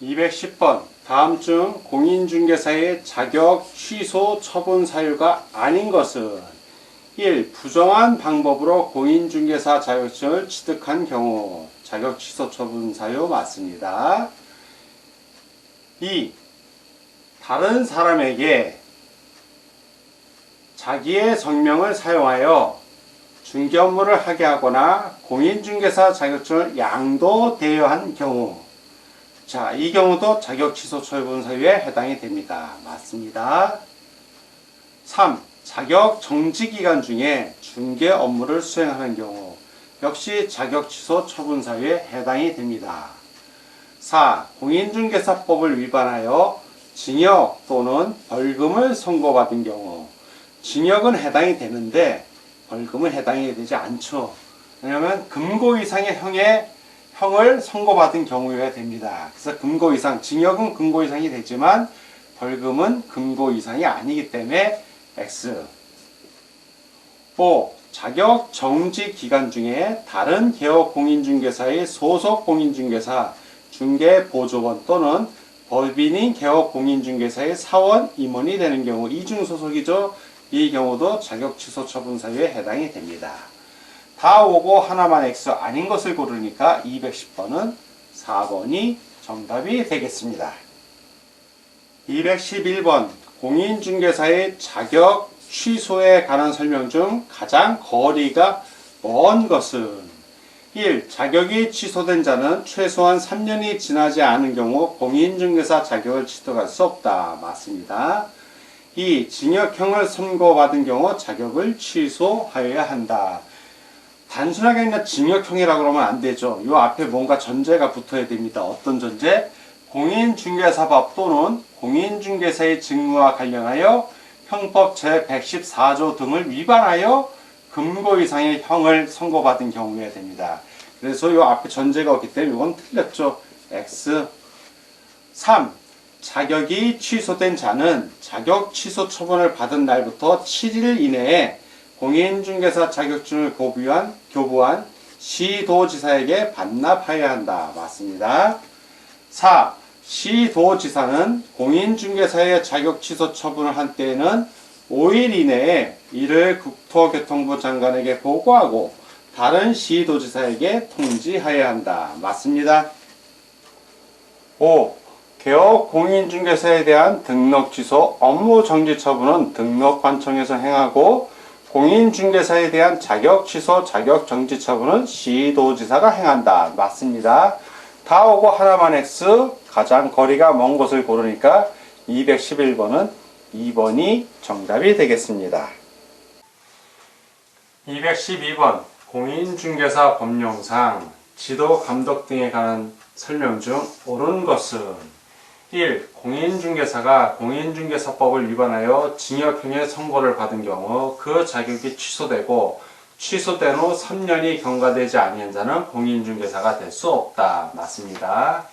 210번 다음 중 공인중개사의 자격 취소 처분 사유가 아닌 것은 1. 부정한 방법으로 공인중개사 자격증을 취득한 경우 자격 취소 처분 사유 맞습니다. 2. 다른 사람에게 자기의 성명을 사용하여 중개 업무를 하게 하거나 공인중개사 자격증을 양도대여한 경우 자, 이 경우도 자격 취소 처분 사유에 해당이 됩니다. 맞습니다. 3. 자격 정지 기간 중에 중개 업무를 수행하는 경우 역시 자격 취소 처분 사유에 해당이 됩니다. 4. 공인중개사법을 위반하여 징역 또는 벌금을 선고받은 경우 징역은 해당이 되는데 벌금은 해당이 되지 않죠. 왜냐하면 금고 이상의 형을 선고받은 경우여야 됩니다. 그래서 금고 이상, 징역은 금고 이상이 되지만 벌금은 금고 이상이 아니기 때문에 X. 5. 자격 정지 기간 중에 다른 개업 공인중개사의 소속 공인중개사, 중개보조원 또는 법인인 개업 공인중개사의 사원, 임원이 되는 경우 이중 소속이죠. 이 경우도 자격 취소 처분 사유에 해당이 됩니다. 다 오고 하나만 X 아닌 것을 고르니까 210번은 4번이 정답이 되겠습니다. 211번 공인중개사의 자격 취소에 관한 설명 중 가장 거리가 먼 것은 1. 자격이 취소된 자는 최소한 3년이 지나지 않은 경우 공인중개사 자격을 취득할 수 없다. 맞습니다. 2. 징역형을 선고받은 경우 자격을 취소하여야 한다. 단순하게 그냥 징역형이라고 그러면 안 되죠. 이 앞에 뭔가 전제가 붙어야 됩니다. 어떤 전제? 공인중개사법 또는 공인중개사의 직무와 관련하여 형법 제114조 등을 위반하여 금고 이상의 형을 선고받은 경우여야 됩니다. 그래서 이 앞에 전제가 없기 때문에 이건 틀렸죠. X. 3. 자격이 취소된 자는 자격 취소 처분을 받은 날부터 7일 이내에 공인중개사 자격증을 교부한 시도지사에게 반납하여야 한다. 맞습니다. 4. 시도지사는 공인중개사의 자격 취소 처분을 한 때에는 5일 이내에 이를 국토교통부 장관에게 보고하고 다른 시도지사에게 통지하여야 한다. 맞습니다. 5. 개업 공인중개사에 대한 등록 취소, 업무 정지 처분은 등록관청에서 행하고 공인중개사에 대한 자격 취소, 자격 정지 처분은 시도지사가 행한다. 맞습니다. 다 오고 하나만 X, 가장 거리가 먼 곳을 고르니까 211번은 2번이 정답이 되겠습니다. 212번 공인중개사 법령상 지도 감독 등에 관한 설명 중 옳은 것은 1. 공인중개사가 공인중개사법을 위반하여 징역형의 선고를 받은 경우 그 자격이 취소되고 취소된 후 3년이 경과되지 아니한 자는 공인중개사가 될 수 없다. 맞습니다.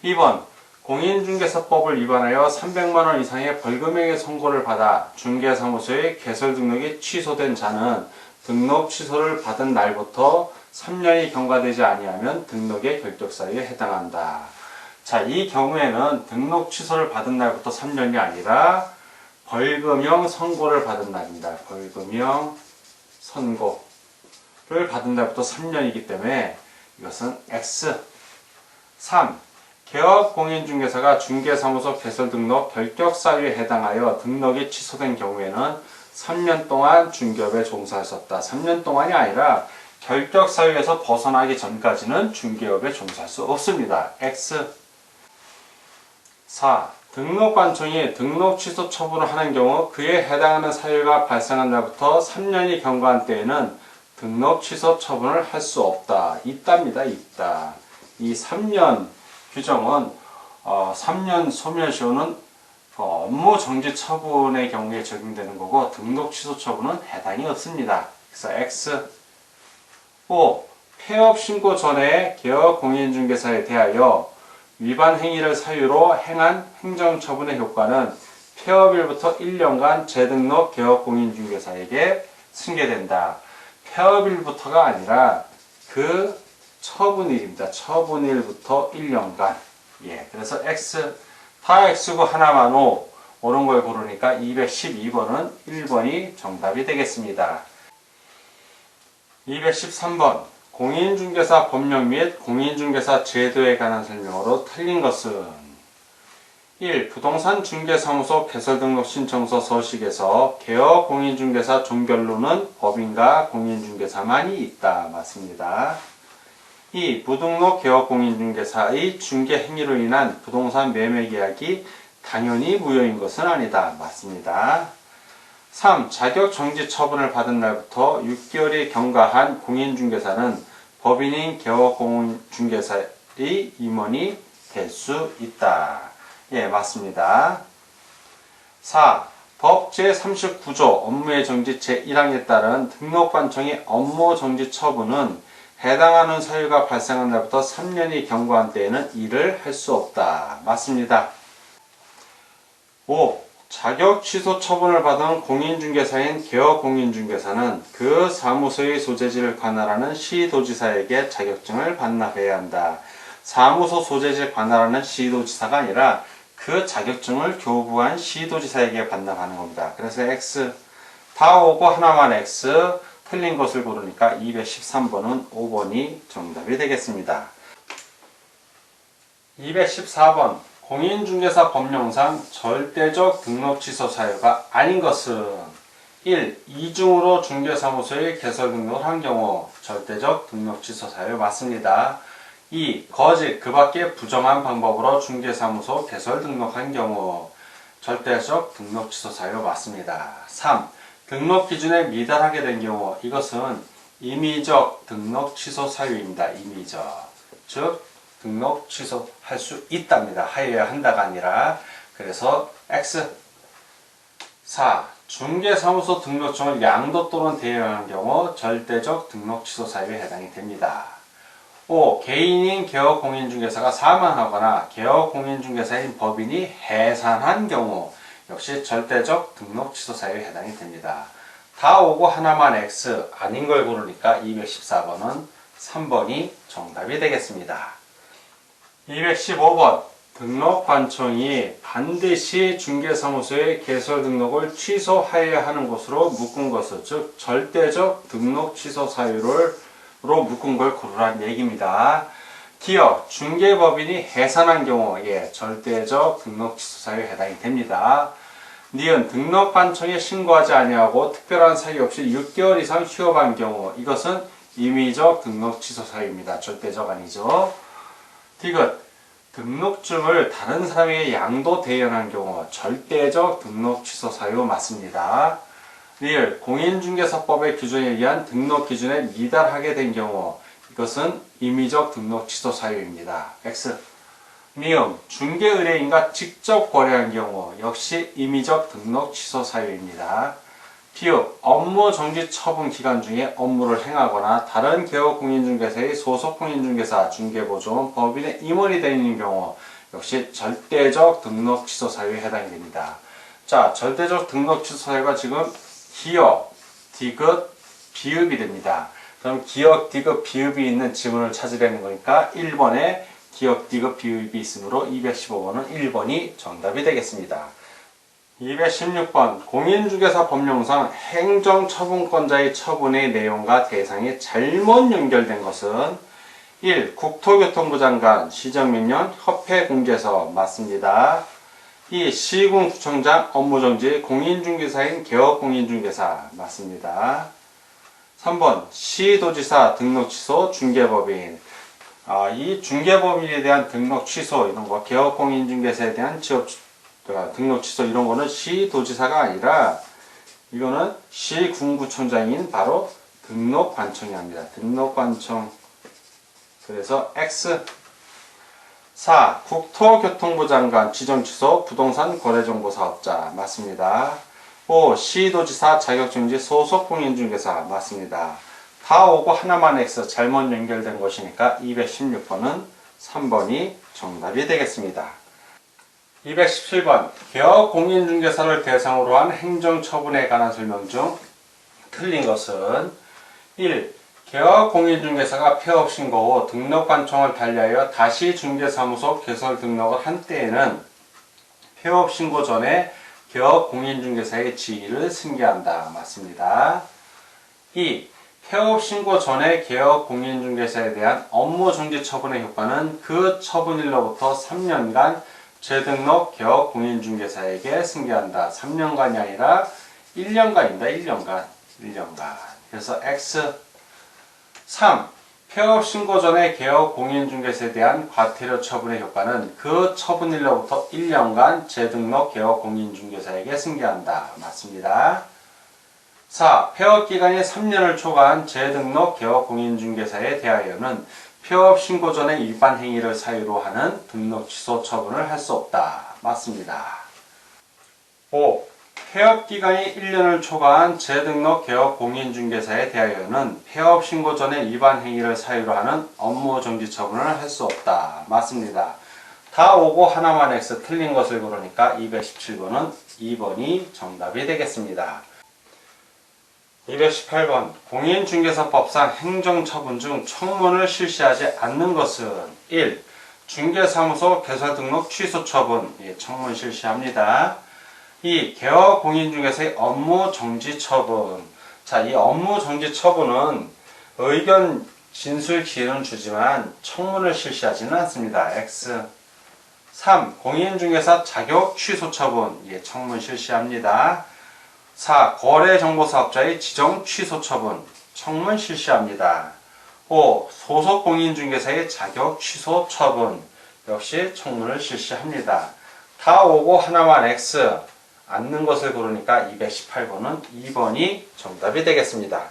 2번 공인중개사법을 위반하여 300만원 이상의 벌금형의 선고를 받아 중개사무소의 개설 등록이 취소된 자는 등록 취소를 받은 날부터 3년이 경과되지 아니하면 등록의 결격사유에 해당한다. 자, 이 경우에는 등록 취소를 받은 날부터 3년이 아니라 벌금형 선고를 받은 날입니다. 벌금형 선고를 받은 날부터 3년이기 때문에 이것은 X. 3. 개업 공인중개사가 중개사무소 개설 등록 결격 사유에 해당하여 등록이 취소된 경우에는 3년 동안 중개업에 종사하셨다. 3년 동안이 아니라 결격 사유에서 벗어나기 전까지는 중개업에 종사할 수 없습니다. X. 4. 등록관청이 등록 취소 처분을 하는 경우 그에 해당하는 사유가 발생한 날부터 3년이 경과한 때에는 등록 취소 처분을 할 수 없다. 있답니다. 있다. 이 3년 규정은 3년 소멸시효는 업무 정지 처분의 경우에 적용되는 거고 등록 취소 처분은 해당이 없습니다. 그래서 X. 5. 폐업 신고 전에 개업 공인중개사에 대하여 위반 행위를 사유로 행한 행정처분의 효과는 폐업일부터 1년간 재등록 개업 공인중개사에게 승계된다. 폐업일부터가 아니라 그 처분일입니다. 처분일부터 1년간. 예, 그래서 X, 다 X고 하나만 O, 옳은 걸 고르니까 212번은 1번이 정답이 되겠습니다. 213번. 공인중개사 법령 및 공인중개사 제도에 관한 설명으로 틀린 것은 1. 부동산 중개사무소 개설등록 신청서 서식에서 개업 공인중개사 종별로는 법인과 공인중개사만이 있다. 맞습니다. 2. 무등록 개업 공인중개사의 중개 행위로 인한 부동산 매매 계약이 당연히 무효인 것은 아니다. 맞습니다. 3. 자격 정지 처분을 받은 날부터 6개월이 경과한 공인중개사는 법인인 개업 공인중개사의 임원이 될 수 있다. 예, 맞습니다. 4. 법 제39조 업무의 정지 제1항에 따른 등록관청의 업무정지 처분은 해당하는 사유가 발생한 날부터 3년이 경과한 때에는 일을 할 수 없다. 맞습니다. 5. 자격 취소 처분을 받은 공인중개사인 개업공인중개사는 그 사무소의 소재지를 관할하는 시도지사에게 자격증을 반납해야 한다. 사무소 소재지를 관할하는 시도지사가 아니라 그 자격증을 교부한 시도지사에게 반납하는 겁니다. 그래서 X 다 오고 하나만 X, 틀린 것을 고르니까 213번은 5번이 정답이 되겠습니다. 214번. 공인중개사 법령상 절대적 등록 취소 사유가 아닌 것은 1. 이중으로 중개사무소에 개설 등록을 한 경우 절대적 등록 취소 사유 맞습니다. 2. 거짓 그 밖에 부정한 방법으로 중개사무소 개설 등록한 경우 절대적 등록 취소 사유 맞습니다. 3. 등록 기준에 미달하게 된 경우 이것은 임의적 등록 취소 사유입니다. 임의적. 즉 등록 취소할 수 있답니다. 하여야 한다가 아니라. 그래서 X. 4. 중개사무소 등록증을 양도 또는 대여한 경우 절대적 등록 취소 사유에 해당이 됩니다. 5. 개인인 개업공인중개사가 사망하거나 개업공인중개사인 법인이 해산한 경우 역시 절대적 등록 취소 사유에 해당이 됩니다. 다 오고 하나만 X, 아닌 걸 고르니까 214번은 3번이 정답이 되겠습니다. 215번. 등록관청이 반드시 중개사무소의 개설 등록을 취소하여야 하는 것으로 묶은 것은 즉 절대적 등록 취소 사유로 묶은 걸 고르라는 얘기입니다. 기업, 중개법인이 해산한 경우 절대적 등록 취소 사유에 해당이 됩니다. 니은 등록관청에 신고하지 아니하고 특별한 사유 없이 6개월 이상 휴업한 경우 이것은 임의적 등록 취소 사유입니다. 절대적 아니죠. 디귿, 등록증을 다른 사람에게 양도 대연한 경우 절대적 등록 취소 사유 맞습니다. 리을, 공인중개사법의 규정에 의한 등록 기준에 미달하게 된 경우 이것은 임의적 등록 취소 사유입니다. X. 미음, 중개의뢰인과 직접 거래한 경우 역시 임의적 등록 취소 사유입니다. 비읍, 업무 정지 처분 기간 중에 업무를 행하거나 다른 개업 공인중개사의 소속 공인중개사, 중개보조원, 법인의 임원이 되는 경우 역시 절대적 등록 취소 사유에 해당이 됩니다. 자, 절대적 등록 취소 사유가 지금 기역, 디귿, 비읍이 됩니다. 그럼 기역, 디귿, 비읍이 있는 지문을 찾으려는 거니까 1번에 기역, 디귿, 비읍이 있으므로 215번은 1번이 정답이 되겠습니다. 216번. 공인중개사 법령상 행정처분권자의 처분의 내용과 대상이 잘못 연결된 것은 1. 국토교통부 장관 시정명령 협회공개서 맞습니다. 2. 시군구청장 업무정지 공인중개사인 개업공인중개사 맞습니다. 3번. 시도지사 등록 취소 중개법인 이 중개법인에 대한 등록 취소 이런 거 개업공인중개사에 대한 등록 취소 이런 거는 시도지사가 아니라 이거는 시군구청장인 바로 등록관청이 합니다. 등록관청. 그래서 X. 4. 국토교통부 장관 지정 취소 부동산 거래정보 사업자 맞습니다. 5. 시도지사 자격정지 소속 공인중개사 맞습니다. 다 오고 하나만 X 잘못 연결된 것이니까 216번은 3번이 정답이 되겠습니다. 217번. 개업 공인중개사를 대상으로 한 행정처분에 관한 설명 중 틀린 것은 1. 개업 공인중개사가 폐업 신고 후 등록관청을 달리하여 다시 중개사무소 개설 등록을 한 때에는 폐업 신고 전에 개업 공인중개사의 지위를 승계한다. 맞습니다. 2. 폐업 신고 전에 개업 공인중개사에 대한 업무 정지 처분의 효과는 그 처분일로부터 3년간 재등록 개업 공인중개사에게 승계한다. 3년간이 아니라 1년간입니다. 1년간. 그래서 X. 3. 폐업 신고 전에 개업 공인중개사에 대한 과태료 처분의 효과는 그 처분일로부터 1년간 재등록 개업 공인중개사에게 승계한다. 맞습니다. 4. 폐업 기간이 3년을 초과한 재등록 개업 공인중개사에 대하여는 폐업 신고 전의 일반 행위를 사유로 하는 등록 취소 처분을 할 수 없다. 맞습니다. 5. 폐업 기간이 1년을 초과한 재등록 개업 공인중개사에 대하여는 폐업 신고 전의 일반 행위를 사유로 하는 업무 정지 처분을 할 수 없다. 맞습니다. 다 오고 하나만 X 틀린 것을 고르니까 217번은 2번이 정답이 되겠습니다. 218번 공인중개사법상 행정처분 중 청문을 실시하지 않는 것은 1. 중개사무소 개설 등록 취소 처분, 청문 실시합니다. 2. 개업 공인중개사의 업무 정지 처분. 자, 이 업무 정지 처분은 의견 진술 기회는 주지만 청문을 실시하지는 않습니다. X. 3. 공인중개사 자격 취소 처분, 청문 실시합니다. 4. 거래정보사업자의 지정 취소 처분, 청문 실시합니다. 5. 소속 공인중개사의 자격 취소 처분, 역시 청문을 실시합니다. 다 오고 하나만 X, 않는 것을 고르니까 218번은 2번이 정답이 되겠습니다.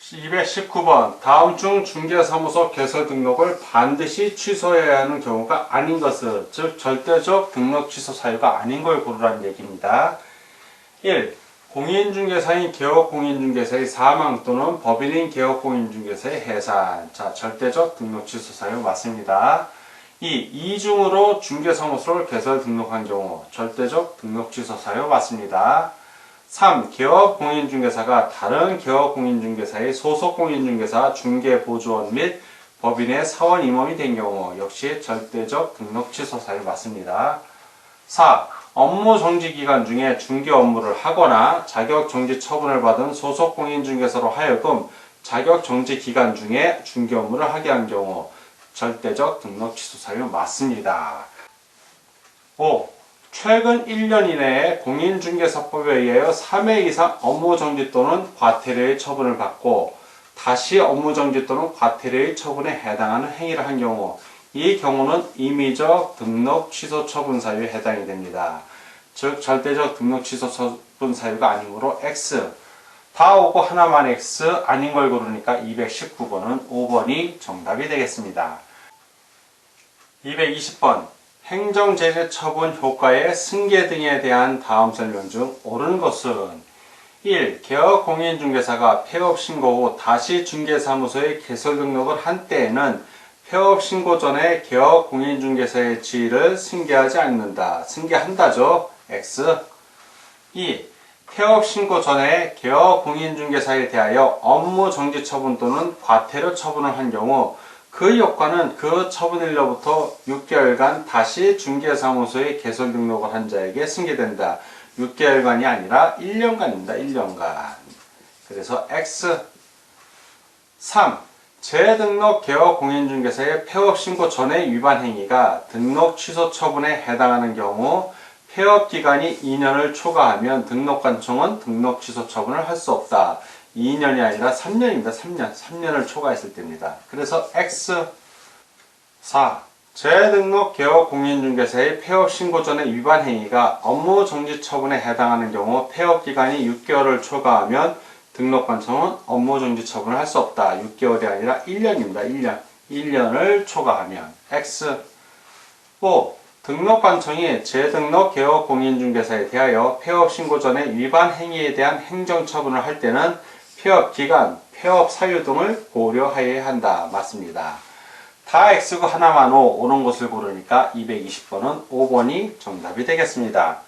219번 다음 중 중개사무소 개설 등록을 반드시 취소해야 하는 경우가 아닌 것은, 즉 절대적 등록 취소 사유가 아닌 걸 고르라는 얘기입니다. 1. 공인중개사인 개업공인중개사의 사망 또는 법인인 개업공인중개사의 해산. 자, 절대적 등록 취소 사유 맞습니다. 2. 이중으로 중개사무소를 개설 등록한 경우 절대적 등록 취소 사유 맞습니다. 3. 개업공인중개사가 다른 개업공인중개사의 소속공인중개사 중개보조원 및 법인의 사원 임원이 된 경우 역시 절대적 등록 취소 사유 맞습니다. 4. 업무 정지 기간 중에 중개 업무를 하거나 자격 정지 처분을 받은 소속 공인중개사로 하여금 자격 정지 기간 중에 중개 업무를 하게 한 경우 절대적 등록 취소 사유 맞습니다. 5. 최근 1년 이내에 공인중개사법에 의하여 3회 이상 업무 정지 또는 과태료의 처분을 받고 다시 업무 정지 또는 과태료의 처분에 해당하는 행위를 한 경우, 이 경우는 임의적 등록 취소 처분 사유에 해당이 됩니다. 즉 절대적 등록 취소 처분 사유가 아니므로 X. 다 오고 하나만 X, 아닌 걸 고르니까 219번은 5번이 정답이 되겠습니다. 220번 행정제재 처분 효과의 승계 등에 대한 다음 설명 중 옳은 것은 1. 개업공인중개사가 폐업 신고 후 다시 중개사무소에 개설 등록을 한 때에는 폐업 신고 전에 개업 공인중개사의 지위를 승계하지 않는다. 승계한다죠. X. 2. 폐업 신고 전에 개업 공인중개사에 대하여 업무 정지 처분 또는 과태료 처분을 한 경우 그 효과는 그 처분일로부터 6개월간 다시 중개사무소에 개설 등록을 한 자에게 승계된다. 6개월간이 아니라 1년간입니다. 1년간. 그래서 X. 3. 재등록 개업 공인중개사의 폐업 신고 전의 위반 행위가 등록 취소 처분에 해당하는 경우 폐업 기간이 2년을 초과하면 등록관청은 등록 취소 처분을 할 수 없다. 2년이 아니라 3년입니다. 3년을 초과했을 때입니다. 그래서 X. 4. 재등록 개업 공인중개사의 폐업 신고 전의 위반 행위가 업무 정지 처분에 해당하는 경우 폐업 기간이 6개월을 초과하면 등록관청은 업무 정지 처분을 할 수 없다. 6개월이 아니라 1년입니다. 1년을 초과하면 X. 5. 등록관청이 재등록 개업 공인중개사에 대하여 폐업 신고 전의 위반 행위에 대한 행정처분을 할 때는 폐업 기간, 폐업 사유 등을 고려해야 한다. 맞습니다. 다 X고 하나만 O, 옳은 것을 고르니까 220번은 5번이 정답이 되겠습니다.